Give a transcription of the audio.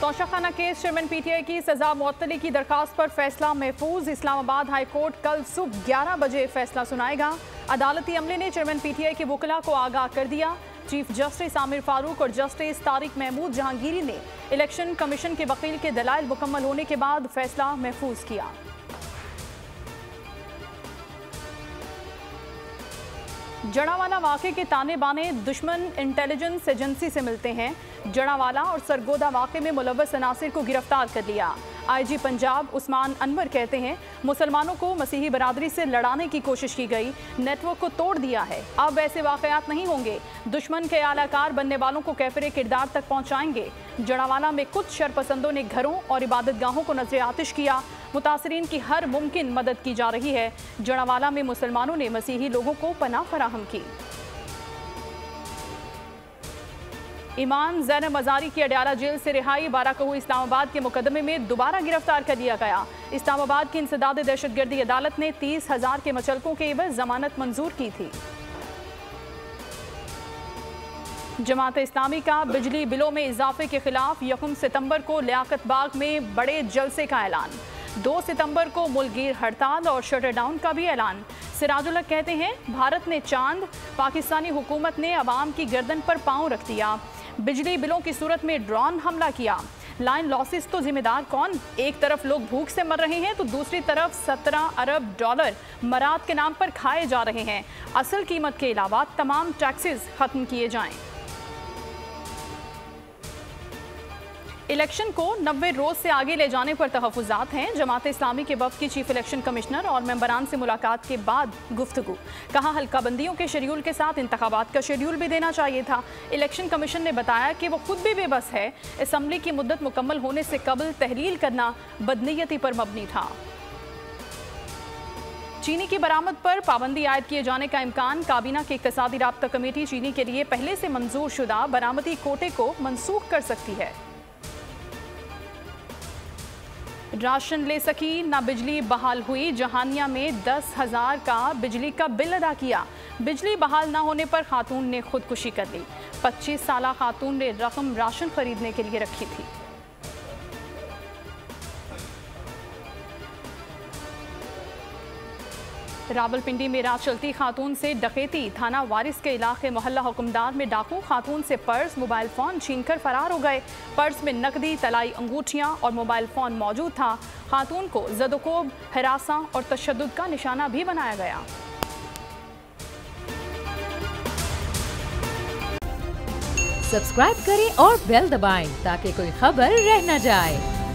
Toshakhana case chairman PTI की सजा मुअत्तली की दरखास्त पर फैसला महफूज। इस्लामाबाद हाई कोर्ट कल सुबह 11 बजे फैसला सुनाएगा। अदालती अमले ने चेयरमैन पीटीआई के वकला को आगाह कर दिया। चीफ जस्टिस आमिर फारूक और जस्टिस तारिक महमूद जहांगीरी ने इलेक्शन कमीशन के वकील के दलाइल मुकम्मल होने के बाद फैसला महफूज किया। जड़ावाला वाक़े के ताने बाने दुश्मन इंटेलिजेंस एजेंसी से मिलते हैं। जड़ावाला और सरगोदा वाक़े में मुलव्वस अनासिर को गिरफ्तार कर लिया। आईजी पंजाब उस्मान अनवर कहते हैं मुसलमानों को मसीही बरादरी से लड़ाने की कोशिश की गई, नेटवर्क को तोड़ दिया है। अब ऐसे वाक़यात नहीं होंगे। दुश्मन के आलाकार बनने वालों को कैफरे किरदार तक पहुँचाएंगे। जड़ावाला में कुछ शरपसंदों ने घरों और इबादत गाहों को नजर आतिश किया। मुतासरीन की हर मुमकिन मदद की जा रही है। जड़ावाला में मुसलमानों ने मसीही लोगों को पनाह फराहम की। ईमान ज़ैनब मज़ारी की अडयाला जेल से रिहाई। बाराकहू इस्लामाबाद के मुकदमे में दोबारा गिरफ्तार कर लिया गया। इस्लामाबाद की इंसदाद दहशतगर्दी अदालत ने 30,000 के मचलकों के एवज जमानत मंजूर की थी। जमात इस्लामी का बिजली बिलों में इजाफे के खिलाफ 1 सितंबर को लियाकत बाग में बड़े जलसे का ऐलान। 2 सितंबर को मुल्कगीर हड़ताल और शटर डाउन का भी ऐलान। सिराजुल हक कहते हैं भारत ने चांद, पाकिस्तानी हुकूमत ने अवाम की गर्दन पर पांव रख दिया। बिजली बिलों की सूरत में ड्रोन हमला किया। लाइन लॉसेस तो जिम्मेदार कौन? एक तरफ लोग भूख से मर रहे हैं तो दूसरी तरफ 17 अरब डॉलर मराद के नाम पर खाए जा रहे हैं। असल कीमत के अलावा तमाम टैक्सेस खत्म किए जाएं। इलेक्शन को 90 रोज से आगे ले जाने पर तहफ़्फ़ुज़ात हैं। जमात इस्लामी के वफ़द की चीफ इलेक्शन कमिश्नर और मेंबरान से मुलाकात के बाद गुफ्तगू। कहा हल्काबंदियों के शेड्यूल के साथ इंतखाबात का शेड्यूल भी देना चाहिए था। इलेक्शन कमीशन ने बताया कि वो खुद भी बेबस है। असम्बली की मुद्दत मुकम्मल होने से कबल तहलील करना बदनीयती पर मबनी था। चीनी की बरामद पर पाबंदी आयद किए जाने का इम्कान। काबीना की इक़्तिसादी राब्ता कमेटी चीनी के लिए पहले से मंजूर शुदा बरामदी कोटे को मनसूख कर सकती है। राशन ले सकी ना बिजली बहाल हुई। जहानिया में 10,000 का बिजली का बिल अदा किया। बिजली बहाल ना होने पर खातून ने खुदकुशी कर ली। 25 साला खातून ने रकम राशन खरीदने के लिए रखी थी। रावलपिंडी में रात चलती खातून से डकैती। थाना वारिस के इलाके मोहल्ला हुक्मदार में डाकू खातून से पर्स, मोबाइल फ़ोन छीनकर फरार हो गए। पर्स में नकदी, तलाई अंगूठियां और मोबाइल फ़ोन मौजूद था। खातून को ज़दोकोब, हिरासा और तशद्दुद का निशाना भी बनाया गया। सब्सक्राइब करें और बेल दबाएं ताकि कोई खबर रह न जाए।